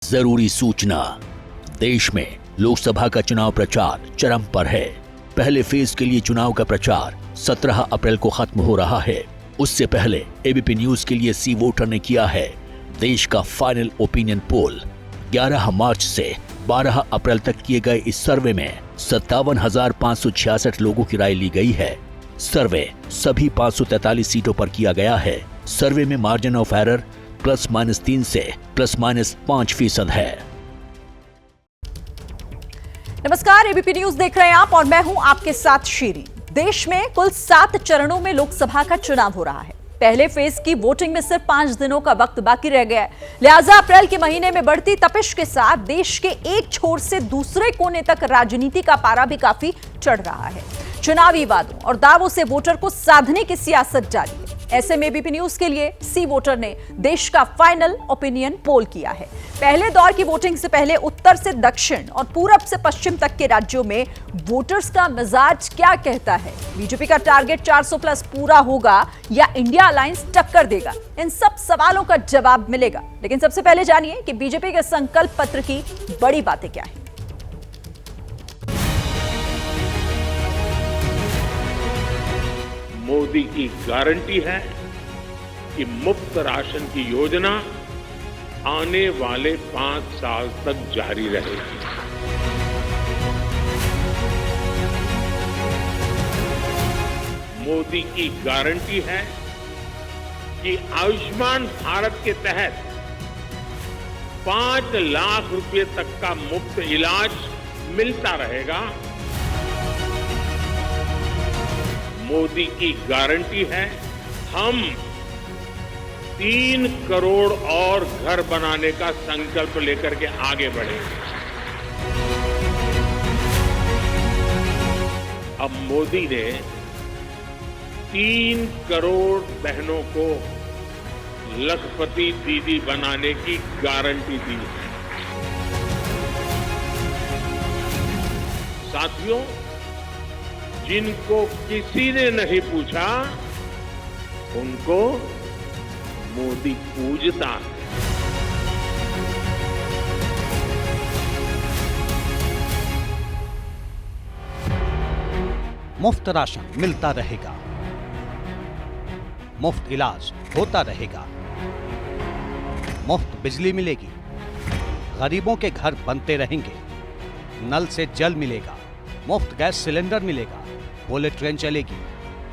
जरूरी सूचना। देश में लोकसभा का चुनाव प्रचार चरम पर है। पहले फेज के लिए चुनाव का प्रचार 17 अप्रैल को खत्म हो रहा है। उससे पहले एबीपी न्यूज के लिए सी वोटर ने किया है देश का फाइनल ओपिनियन पोल। 11 मार्च से 12 अप्रैल तक किए गए इस सर्वे में 57,566 लोगों की राय ली गई है। सर्वे सभी 543 सीटों पर किया गया है। सर्वे में मार्जिन ऑफ एरर ±3 से ±5% है। नमस्कार, एबीपी न्यूज देख रहे हैं आप और मैं हूं आपके साथ शीरी। देश में कुल 7 चरणों में लोकसभा का चुनाव हो रहा है। पहले फेज की वोटिंग में सिर्फ 5 दिनों का वक्त बाकी रह गया है। लिहाजा अप्रैल के महीने में बढ़ती तपिश के साथ देश के एक छोर से दूसरे कोने तक राजनीति का पारा भी काफी चढ़ रहा है। चुनावी वादों और दावों से वोटर को साधने की सियासत जारी है। ऐसे में एबीपी न्यूज के लिए सी वोटर ने देश का फाइनल ओपिनियन पोल किया है। पहले दौर की वोटिंग से पहले उत्तर से दक्षिण और पूरब से पश्चिम तक के राज्यों में वोटर्स का मिजाज क्या कहता है। बीजेपी का टारगेट 400+ पूरा होगा या इंडिया अलायंस टक्कर देगा? इन सब सवालों का जवाब मिलेगा। लेकिन सबसे पहले जानिए कि बीजेपी के संकल्प पत्र की बड़ी बातें क्या है। मोदी की गारंटी है कि मुफ्त राशन की योजना आने वाले 5 साल तक जारी रहेगी। मोदी की गारंटी है कि आयुष्मान भारत के तहत 5 लाख रुपए तक का मुफ्त इलाज मिलता रहेगा। मोदी की गारंटी है हम 3 करोड़ और घर बनाने का संकल्प लेकर के आगे बढ़ेंगे। अब मोदी ने 3 करोड़ बहनों को लखपति दीदी बनाने की गारंटी दी है। साथियों, जिनको किसी ने नहीं पूछा उनको मोदी पूजता है। मुफ्त राशन मिलता रहेगा, मुफ्त इलाज होता रहेगा, मुफ्त बिजली मिलेगी, गरीबों के घर बनते रहेंगे, नल से जल मिलेगा, मुफ्त गैस सिलेंडर मिलेगा, बुलेट ट्रेन चलेगी,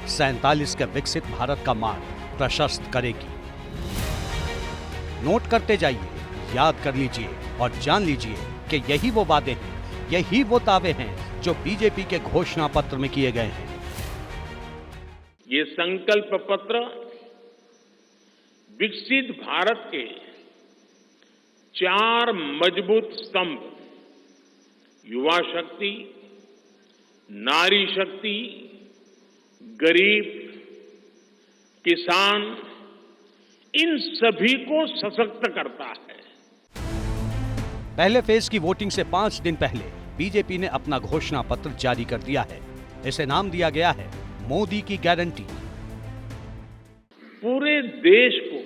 47 के विकसित भारत का मार्ग प्रशस्त करेगी। नोट करते जाइए, याद कर लीजिए और जान लीजिए कि यही वो वादे हैं, यही वो दावे हैं जो बीजेपी के घोषणा पत्र में किए गए हैं। ये संकल्प पत्र विकसित भारत के 4 मजबूत स्तंभ युवा शक्ति, नारी शक्ति, गरीब, किसान, इन सभी को सशक्त करता है। पहले फेज की वोटिंग से 5 दिन पहले बीजेपी ने अपना घोषणा पत्र जारी कर दिया है। इसे नाम दिया गया है मोदी की गारंटी। पूरे देश को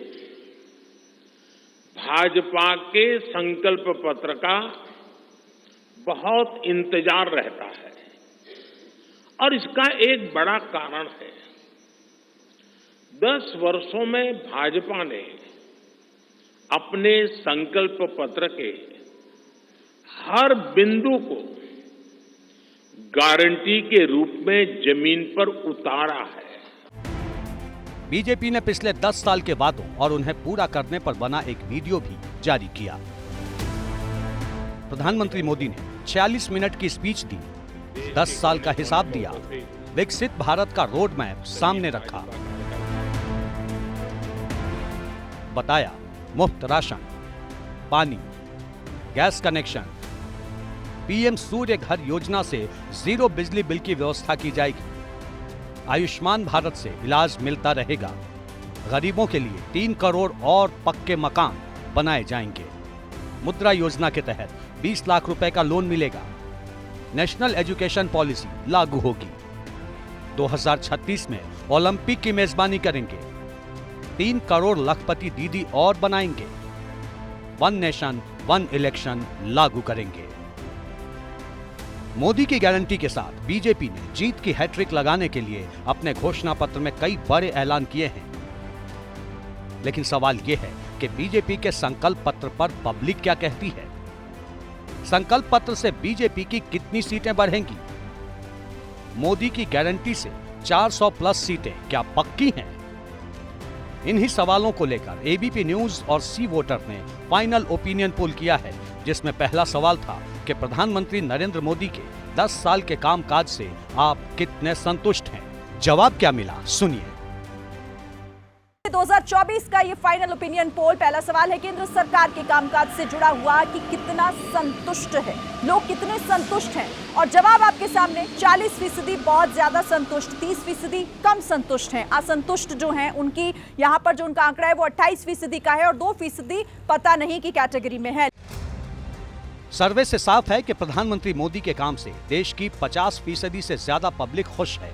भाजपा के संकल्प पत्र का बहुत इंतजार रहता है और इसका एक बड़ा कारण है। 10 वर्षों में भाजपा ने अपने संकल्प पत्र के हर बिंदु को गारंटी के रूप में जमीन पर उतारा है। बीजेपी ने पिछले 10 साल के वादों और उन्हें पूरा करने पर बना एक वीडियो भी जारी किया। प्रधानमंत्री मोदी ने 46 मिनट की स्पीच दी, 10 साल का हिसाब दिया, विकसित भारत का रोड मैप सामने रखा, बताया मुफ्त राशन, पानी, गैस कनेक्शन, पीएम सूर्य घर योजना से 0 बिजली बिल की व्यवस्था की जाएगी, आयुष्मान भारत से इलाज मिलता रहेगा, गरीबों के लिए 3 करोड़ और पक्के मकान बनाए जाएंगे, मुद्रा योजना के तहत 20 लाख रुपए का लोन मिलेगा, नेशनल एजुकेशन पॉलिसी लागू होगी, 2036 में ओलंपिक की मेजबानी करेंगे, 3 करोड़ लखपति दीदी और बनाएंगे, वन नेशन वन इलेक्शन लागू करेंगे। मोदी की गारंटी के साथ बीजेपी ने जीत की हैट्रिक लगाने के लिए अपने घोषणा पत्र में कई बड़े ऐलान किए हैं। लेकिन सवाल यह है कि बीजेपी के संकल्प पत्र पर पब्लिक क्या कहती है। संकल्प पत्र से बीजेपी की कितनी सीटें बढ़ेंगी? मोदी की गारंटी से 400 प्लस सीटें क्या पक्की हैं? इन्हीं सवालों को लेकर एबीपी न्यूज और सी वोटर ने फाइनल ओपिनियन पोल किया है, जिसमें पहला सवाल था कि प्रधानमंत्री नरेंद्र मोदी के 10 साल के कामकाज से आप कितने संतुष्ट हैं। जवाब क्या मिला, सुनिए। 2024 का ये फाइनल ओपिनियन पोल, पहला सवाल है केंद्र सरकार के कामकाज से जुड़ा हुआ कि कितना संतुष्ट है, लोग कितने संतुष्ट हैं। और जवाब आपके सामने, 40% बहुत ज्यादा संतुष्ट, 30% कम संतुष्ट हैं। असंतुष्ट जो हैं उनकी यहाँ पर जो उनका आंकड़ा है वो 28% का है और 2% पता नहीं की कैटेगरी में है। सर्वे से साफ है कि प्रधानमंत्री मोदी के काम से देश की 50% से ज्यादा पब्लिक खुश है।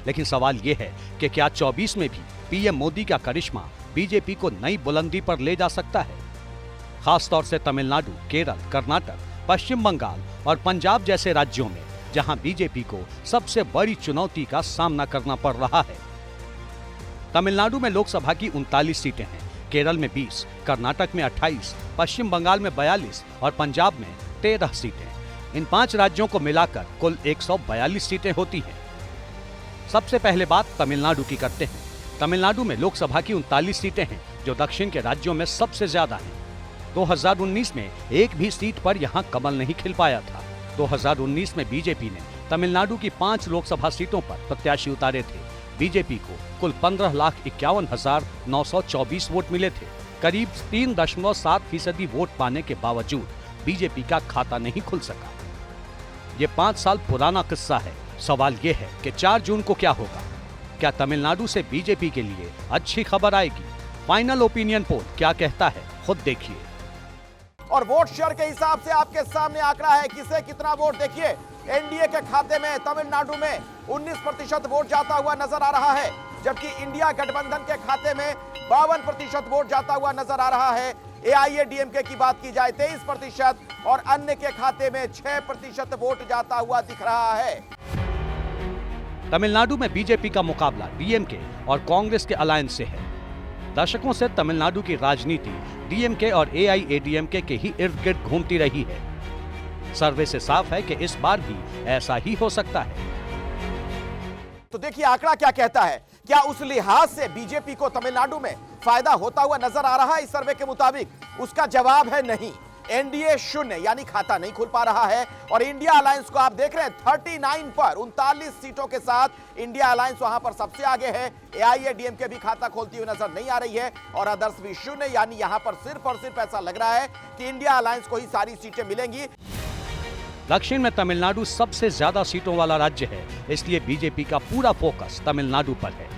लेकिन सवाल यह है कि क्या 24 में भी पीएम मोदी का करिश्मा बीजेपी को नई बुलंदी पर ले जा सकता है? खासतौर से तमिलनाडु, केरल, कर्नाटक, पश्चिम बंगाल और पंजाब जैसे राज्यों में, जहां बीजेपी को सबसे बड़ी चुनौती का सामना करना पड़ रहा है। तमिलनाडु में लोकसभा की 39 सीटें हैं, केरल में 20, कर्नाटक में 28, पश्चिम बंगाल में 42 और पंजाब में 13 सीटें। इन 5 राज्यों को मिलाकर कुल 142 सीटें होती हैं। सबसे पहले बात तमिलनाडु की करते हैं। तमिलनाडु में लोकसभा की 39 सीटें हैं, जो दक्षिण के राज्यों में सबसे ज्यादा हैं। 2019 में एक भी सीट पर यहां कमल नहीं खिल पाया था। 2019 में बीजेपी ने तमिलनाडु की 5 लोकसभा सीटों पर प्रत्याशी उतारे थे। बीजेपी को कुल 15,51,924 वोट मिले थे। करीब 3.7% वोट पाने के बावजूद बीजेपी का खाता नहीं खुल सका। ये 5 साल पुराना किस्सा है। सवाल ये है कि 4 जून को क्या होगा? क्या तमिलनाडु से बीजेपी के लिए अच्छी खबर आएगी? फाइनल ओपिनियन पोल क्या कहता है, खुद देखिए। और वोट शेयर के हिसाब से आपके सामने आंकड़ा है, किसे कितना वोट देखिए। एनडीए के खाते में तमिलनाडु में 19% वोट जाता हुआ नजर आ रहा है, जबकि इंडिया गठबंधन के खाते में 52% वोट जाता हुआ नजर आ रहा है। एआईएडीएमके की बात की जाए 23% और अन्य के खाते में 6% वोट जाता हुआ दिख रहा है। तमिलनाडु में बीजेपी का मुकाबला डीएमके और कांग्रेस के अलायंस से है। दशकों से तमिलनाडु की राजनीति डीएमके और एआईएडीएमके के ही इर्द गिर्द घूमती रही है। सर्वे से साफ है कि इस बार भी ऐसा ही हो सकता है। तो देखिए आंकड़ा क्या कहता है। क्या उस लिहाज से बीजेपी को तमिलनाडु में फायदा होता हुआ नजर आ रहा है इस सर्वे के मुताबिक? उसका जवाब है नहीं। एनडीए 0 यानी खाता नहीं खुल पा रहा है। और इंडिया अलायंस को आप देख रहे हैं 39 पर 39 सीटों के साथ इंडिया अलायंस वहां पर सबसे आगे है। एआईएडीएमके भी खाता खोलती हुई नजर नहीं आ रही है और अदर्स भी 0, यानी यहां पर सिर्फ और सिर्फ ऐसा लग रहा है कि इंडिया अलायंस को ही सारी सीटें मिलेंगी। दक्षिण में तमिलनाडु सबसे ज्यादा सीटों वाला राज्य है, इसलिए बीजेपी का पूरा फोकस तमिलनाडु पर है।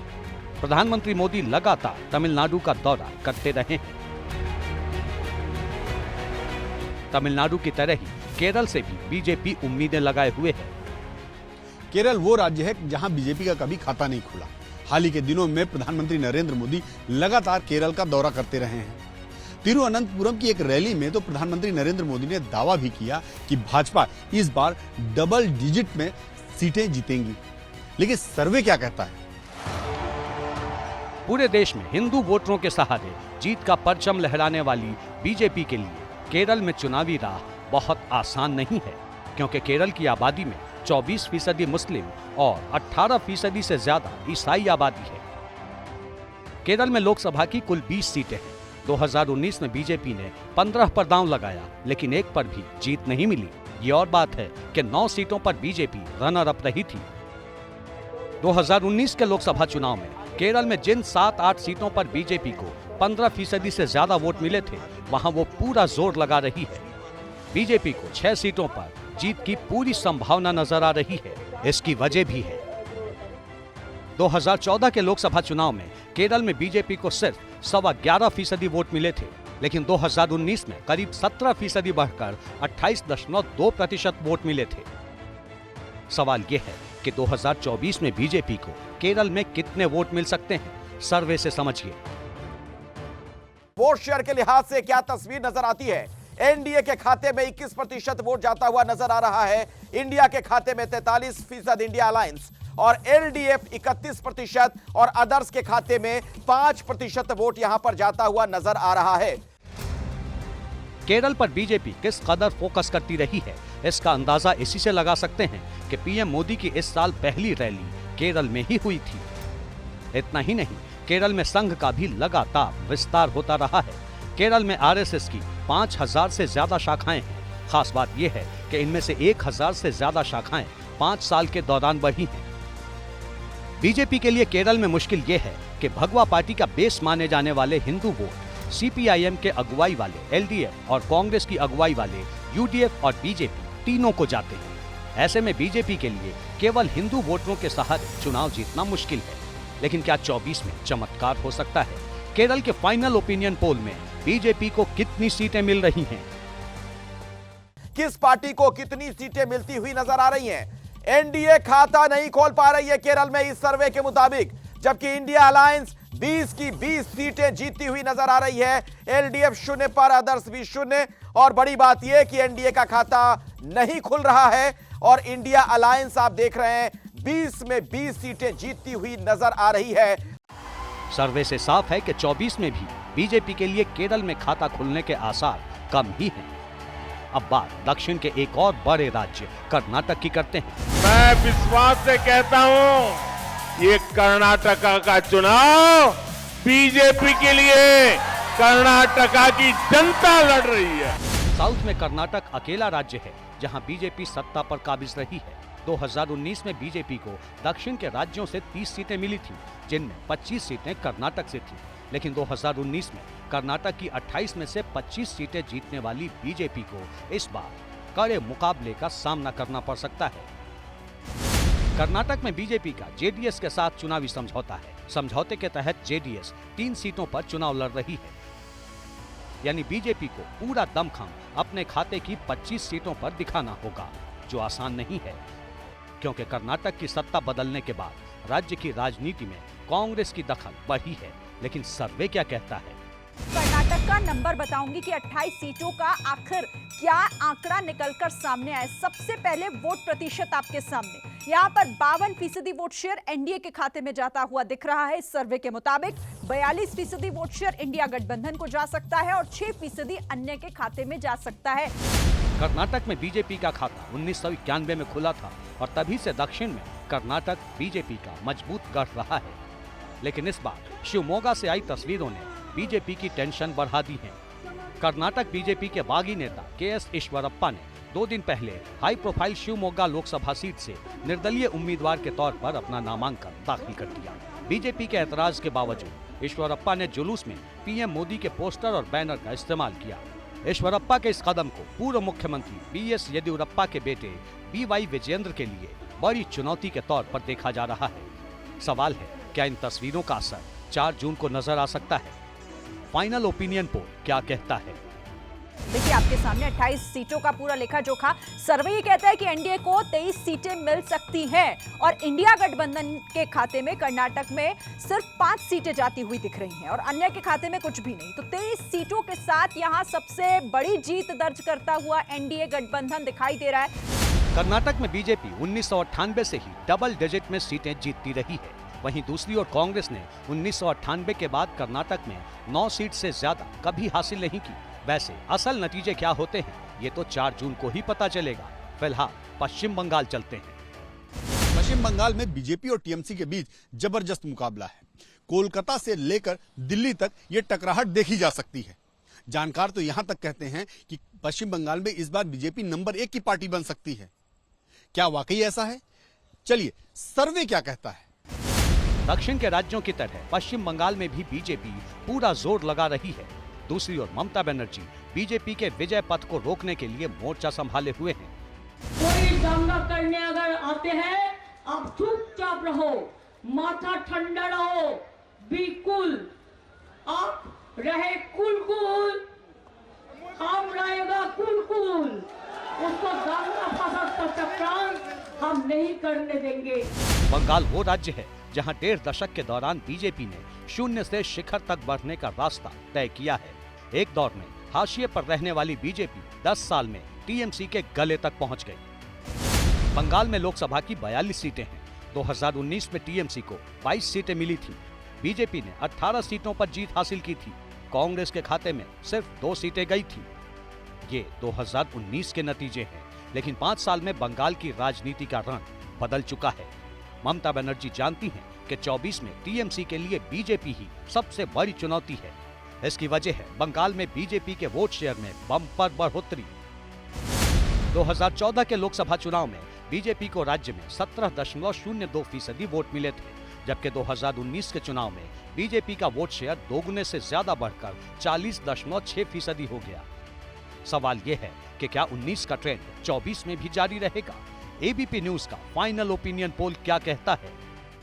प्रधानमंत्री मोदी लगातार तमिलनाडु का दौरा करते रहे हैं। तमिलनाडु की तरह ही केरल से भी बीजेपी उम्मीदें लगाए हुए है। केरल वो राज्य है जहां बीजेपी का कभी खाता नहीं खुला। हाल ही के दिनों में प्रधानमंत्री नरेंद्र मोदी लगातार केरल का दौरा करते रहे हैं। तिरुवनंतपुरम की एक रैली में तो प्रधानमंत्री नरेंद्र मोदी ने दावा भी किया कि भाजपा इस बार डबल डिजिट में सीटें जीतेंगी। लेकिन सर्वे क्या कहता है? पूरे देश में हिंदू वोटरों के सहारे जीत का परचम लहराने वाली बीजेपी के लिए केरल में चुनावी राह बहुत आसान नहीं है, क्योंकि केरल की आबादी में 24% मुस्लिम और 18% से ज्यादा ईसाई आबादी है। केरल में लोकसभा की कुल 20 सीटें हैं। 2019 में बीजेपी ने 15 पर दांव लगाया, लेकिन एक पर भी जीत नहीं मिली। ये और बात है कि 9 सीटों पर बीजेपी रनर अप रही थी। 2019 के लोकसभा चुनाव में केरल में जिन 7-8 सीटों पर बीजेपी को 15% से ज्यादा वोट मिले थे, वहां वो पूरा जोर लगा रही है। बीजेपी को 6 सीटों पर जीत की पूरी संभावना नजर आ रही है। इसकी वजह भी है। 2014 के लोकसभा चुनाव में केरल में बीजेपी को सिर्फ 11.25% वोट मिले थे, लेकिन 2019 में करीब 17% बढ़कर 28.2% वोट मिले थे। सवाल यह है कि 2024 में बीजेपी को केरल में कितने वोट मिल सकते हैं? सर्वे से समझिए। वोट शेयर के लिहाज से क्या तस्वीर नजर आती है? एनडीए के खाते में 21% वोट जाता हुआ नजर आ रहा है। इंडिया के खाते में 43% इंडिया अलायंस और एलडीएफ 31% और अदर्स के खाते में 5% वोट यहां पर जाता हुआ नजर आ रहा है। केरल पर बीजेपी किस कदर फोकस करती रही है, इसका अंदाजा इसी से लगा सकते हैं कि पीएम मोदी की इस साल पहली रैली केरल में ही हुई थी। इतना ही नहीं, केरल में संघ का भी लगातार विस्तार होता रहा है। केरल में आरएसएस की 5000 से ज्यादा शाखाएं हैं। खास बात यह है कि इनमें से 1000 से ज्यादा शाखाएं 5 साल के दौरान बढ़ी हैं। बीजेपी के लिए केरल में मुश्किल यह है कि भगवा पार्टी का बेस माने जाने वाले हिंदू वोट सीपीआईएम के अगुवाई वाले एलडीएफ और कांग्रेस की अगुवाई वाले यूडीएफ और बीजेपी तीनों को जाते हैं। ऐसे में बीजेपी के लिए केवल हिंदू वोटरों के सहारे चुनाव जीतना मुश्किल है। लेकिन क्या 24 में चमत्कार हो सकता है? केरल के फाइनल ओपिनियन पोल में बीजेपी को कितनी सीटें मिल रही हैं? किस पार्टी को कितनी सीटें मिलती हुई नजर आ रही हैं? एनडीए खाता नहीं खोल पा रही है केरल में इस सर्वे के मुताबिक, जबकि इंडिया अलायंस 20 की 20 सीटें जीतती हुई नजर आ रही है। एलडीएफ शून्य पर, अदर्स भी शून्य। और बड़ी बात यह कि एनडीए का खाता नहीं खुल रहा है और इंडिया अलायंस आप देख रहे हैं 20 में 20 सीटें जीतती हुई नजर आ रही है। सर्वे से साफ है कि 24 में भी बीजेपी के लिए केरल में खाता खुलने के आसार कम ही हैं। अब बात दक्षिण के एक और बड़े राज्य कर्नाटक की करते हैं। मैं विश्वास से कहता हूं, ये कर्नाटका का चुनाव बीजेपी के लिए कर्नाटका की जनता लड़ रही है। साउथ में कर्नाटक अकेला राज्य है जहां बीजेपी सत्ता पर काबिज रही है। 2019 में बीजेपी को दक्षिण के राज्यों से 30 सीटें मिली थी, जिनमें 25 सीटें कर्नाटक से थी। लेकिन 2019 में कर्नाटक की 28 में से 25 सीटें जीतने वाली बीजेपी को इस बार कड़े मुकाबले का सामना करना पड़ सकता है। कर्नाटक में बीजेपी का जेडीएस के साथ चुनावी समझौता है। समझौते के तहत जेडीएस 3 सीटों पर चुनाव लड़ रही है। यानी बीजेपी को पूरा दमखम अपने खाते की 25 सीटों पर दिखाना होगा, जो आसान नहीं है, क्योंकि कर्नाटक की सत्ता बदलने के बाद राज्य की राजनीति में कांग्रेस की दखल बढ़ी है। लेकिन सर्वे क्या कहता है? कर्नाटक का नंबर बताऊंगी कि 28 सीटों का आखिर क्या आंकड़ा निकलकर सामने आया। सबसे पहले वोट प्रतिशत आपके सामने। यहां पर 52% वोट शेयर एनडीए के खाते में जाता हुआ दिख रहा है। इस सर्वे के मुताबिक 42% वोट शेयर इंडिया गठबंधन को जा सकता है और 6% अन्य के खाते में जा सकता है। कर्नाटक में बीजेपी का खाता 1991 में खुला था और तभी से दक्षिण में कर्नाटक बीजेपी का मजबूत गढ़ रहा है। लेकिन इस बार शिवमोगा से आई तस्वीरों ने बीजेपी की टेंशन बढ़ा दी है। कर्नाटक बीजेपी के बागी नेता केएस ईश्वरप्पा ने 2 दिन पहले high profile Shivamogga Lok Sabha seat से निर्दलीय उम्मीदवार के तौर पर अपना नामांकन दाखिल कर दिया। बीजेपी के ऐतराज के बावजूद ईश्वरप्पा ने जुलूस में पीएम मोदी के पोस्टर और बैनर का इस्तेमाल किया। ईश्वरप्पा के इस कदम को पूर्व मुख्यमंत्री बीएस येदियुरप्पा के बेटे बीवाई विजयेंद्र के लिए बड़ी चुनौती के तौर पर देखा जा रहा है। सवाल है, क्या इन तस्वीरों का असर 4 जून को नजर आ सकता है? फाइनल ओपिनियन पोल क्या कहता है? देखिए आपके सामने 28 सीटों का पूरा लेखा जोखा। सर्वे ये कहता है कि एनडीए को 23 सीटें मिल सकती हैं और इंडिया गठबंधन के खाते में कर्नाटक में सिर्फ 5 सीटें जाती हुई दिख रही हैं और अन्य के खाते में कुछ भी नहीं। तो 23 सीटों के साथ यहां सबसे बड़ी जीत दर्ज करता हुआ एनडीए गठबंधन दिखाई दे रहा है। कर्नाटक में बीजेपी 1998 से ही डबल डिजिट में सीटें जीतती रही है। वहीं दूसरी ओर कांग्रेस ने 1998 के बाद कर्नाटक में 9 सीट से ज्यादा कभी हासिल नहीं की। वैसे असल नतीजे क्या होते हैं, ये तो 4 जून को ही पता चलेगा। फिलहाल पश्चिम बंगाल चलते हैं। पश्चिम बंगाल में बीजेपी और टीएमसी के बीच जबरदस्त मुकाबला है। कोलकाता से लेकर दिल्ली तक ये टकराहट देखी जा सकती है। जानकार तो यहां तक कहते हैं कि पश्चिम बंगाल में इस बार बीजेपी नंबर 1 की पार्टी बन सकती है। क्या वाकई ऐसा है? चलिए सर्वे क्या कहता है। दक्षिण के राज्यों की तरह पश्चिम बंगाल में भी बीजेपी पूरा जोर लगा रही है। दूसरी ओर ममता बनर्जी बीजेपी के विजय पथ को रोकने के लिए मोर्चा संभाले हुए हैं। कोई दंगा करने अगर आते हैं, आप चुपचाप रहो, माथा ठंडा रहो, बिल्कुल आप रहे कुल, हम रहेगा कुल। उसको दंगा फसाद का चक्रांत हम नहीं करने देंगे। बंगाल वो राज्य है जहां 1.5 दशक के दौरान बीजेपी ने शून्य से शिखर तक बढ़ने का रास्ता तय किया है। एक दौर में हाशिए पर रहने वाली बीजेपी 10 साल में टीएमसी के गले तक पहुंच गई। बंगाल में लोकसभा की 42 सीटें हैं। 2019 में टीएमसी को 22 सीटें मिली थी। बीजेपी ने 18 सीटों पर जीत हासिल की थी। कांग्रेस के खाते में सिर्फ 2 सीटें गई थी। ये 2019 के नतीजे हैं, लेकिन 5 साल में बंगाल की राजनीति का रंग बदल चुका है। ममता बनर्जी जानती हैं कि 24 में टीएमसी के लिए बीजेपी ही सबसे बड़ी चुनौती है। इसकी वजह है बंगाल में बीजेपी के वोट शेयर में बम्पर बढ़ोतरी। 2014 के लोकसभा चुनाव में बीजेपी को राज्य में 17.02% वोट मिले थे, जबकि 2019 के चुनाव में बीजेपी का वोट शेयर दोगुने से ज्यादा बढ़कर 40.6% हो गया। सवाल यह है कि क्या 19 का ट्रेंड 24 में भी जारी रहेगा? एबीपी न्यूज का फाइनल ओपिनियन पोल क्या कहता है?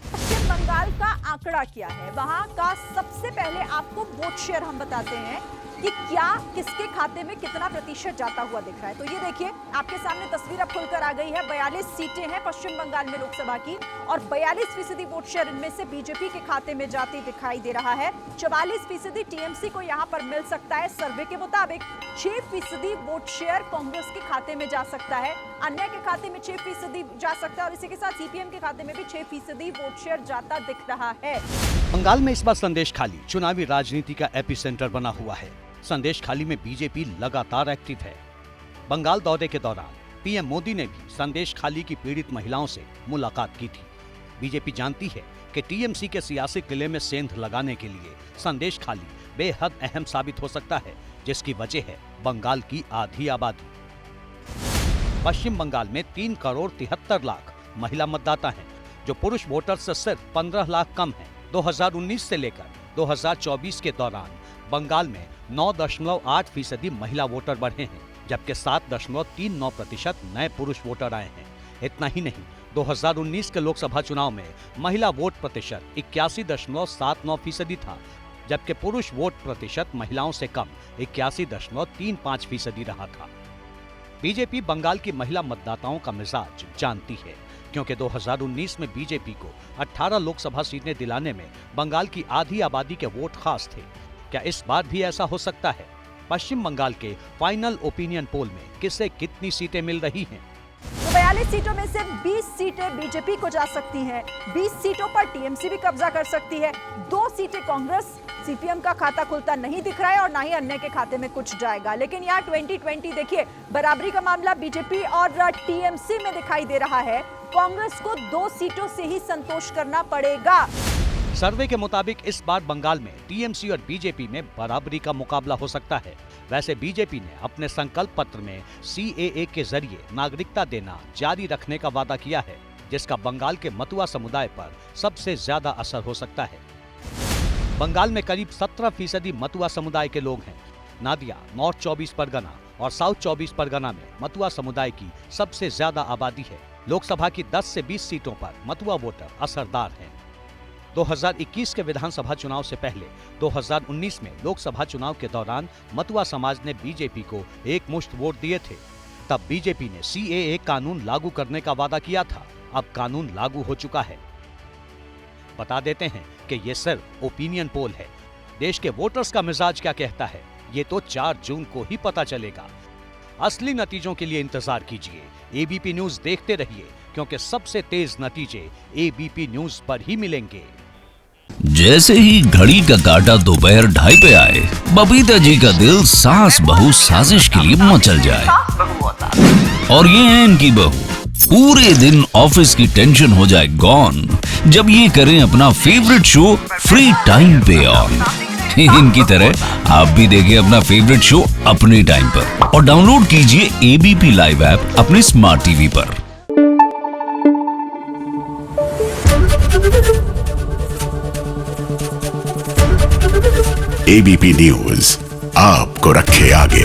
पश्चिम बंगाल का आंकड़ा क्या है? वहां का सबसे पहले आपको वोट शेयर हम बताते हैं कि क्या किसके खाते में कितना प्रतिशत जाता हुआ दिख रहा है। तो ये देखिए, आपके सामने तस्वीर अब खुलकर आ गई है। 42 सीटें हैं पश्चिम बंगाल में लोकसभा की और 42% वोट शेयर इनमें से बीजेपी के खाते में जाती दिखाई दे रहा है। 44% टीएमसी को यहां पर मिल सकता है। सर्वे के मुताबिक 6% वोट शेयर कांग्रेस के खाते में जा सकता है, अन्य के खाते में 6% जा सकता है और इसी के साथ सीपीएम के खाते में भी 6% वोट शेयर जाता दिख रहा है। बंगाल में इस बार संदेशखाली चुनावी राजनीति का एपिसेंटर बना हुआ है। संदेशखाली में बीजेपी लगातार एक्टिव है। बंगाल दौरे के दौरान पीएम मोदी ने भी संदेशखाली की पीड़ित महिलाओं से मुलाकात की थी। बीजेपी जानती है कि टीएमसी के सियासी किले में सेंध लगाने के लिए संदेशखाली बेहद अहम साबित हो सकता है, जिसकी वजह है बंगाल की आधी आबादी। पश्चिम बंगाल में 3.73 करोड़ महिला मतदाता हैं, जो पुरुष वोटर से सिर्फ 15 लाख कम हैं। 2019 से लेकर 2024 के दौरान बंगाल में 9.8% महिला वोटर बढ़े हैं, जबकि 7.39% नए पुरुष वोटर आए हैं। इतना ही नहीं, 2019 के लोकसभा चुनाव में महिला वोट प्रतिशत 81.79% था, जबकि पुरुष वोट प्रतिशत महिलाओं से कम 81.35% रहा था। बीजेपी बंगाल की महिला मतदाताओं का मिजाज जानती है, क्योंकि 2019 में बीजेपी को 18 लोकसभा सीटें दिलाने में बंगाल की आधी आबादी के वोट खास थे। क्या इस बार भी ऐसा हो सकता है? पश्चिम बंगाल के फाइनल ओपिनियन पोल में किसे कितनी सीटें मिल रही हैं? तो 42 सीटों में से 20 सीटें बीजेपी को जा सकती हैं, 20 सीटों पर टीएमसी भी कब्जा कर सकती है, 2 सीटें कांग्रेस, सीपीएम का खाता खुलता नहीं दिख रहा है और ना ही अन्य के खाते में कुछ जाएगा। लेकिन यहाँ 2020 देखिए, बराबरी का मामला बीजेपी और टीएमसी में दिखाई दे रहा है। कांग्रेस को 2 सीटों से ही संतोष करना पड़ेगा। सर्वे के मुताबिक इस बार बंगाल में टीएमसी और बीजेपी में बराबरी का मुकाबला हो सकता है। वैसे बीजेपी ने अपने संकल्प पत्र में सीएए के जरिए नागरिकता देना जारी रखने का वादा किया है, जिसका बंगाल के मतुआ समुदाय पर सबसे ज्यादा असर हो सकता है। बंगाल में करीब 17% मतुआ समुदाय के लोग हैं। नादिया, नॉर्थ 24 परगना और साउथ 24 परगना में मतुआ समुदाय की सबसे ज्यादा आबादी है। लोकसभा की 10 से 20 सीटों पर मतुआ वोटर असरदार हैं। 2021 के विधानसभा चुनाव से पहले 2019 में लोकसभा चुनाव के दौरान मतुआ समाज ने बीजेपी को एकमुश्त वोट दिए थे। तब बीजेपी ने सीएए कानून लागू करने का वादा किया था। अब कानून लागू हो चुका है। बता देते हैं कि ये सिर्फ ओपिनियन पोल है। देश के वोटर्स का मिजाज क्या कहता है, ये तो 4 जून को ही पता चलेगा। असली नतीजों के लिए इंतजार कीजिए। एबीपी न्यूज देखते रहिए, क्योंकि सबसे तेज नतीजे एबीपी न्यूज पर ही मिलेंगे। जैसे ही घड़ी का काटा दोपहर 2:30 पे आए, बबीता जी का दिल सास बहू साजिश के लिए मचल जाए। और ये है इनकी बहू, पूरे दिन ऑफिस की टेंशन हो जाए गॉन जब ये करें अपना फेवरेट शो फ्री टाइम पे ऑन। इनकी तरह आप भी देखिए अपना फेवरेट शो अपने टाइम पर और डाउनलोड कीजिए एबीपी लाइव ऐप अपने स्मार्ट टीवी पर। एबीपी न्यूज आपको रखे आगे।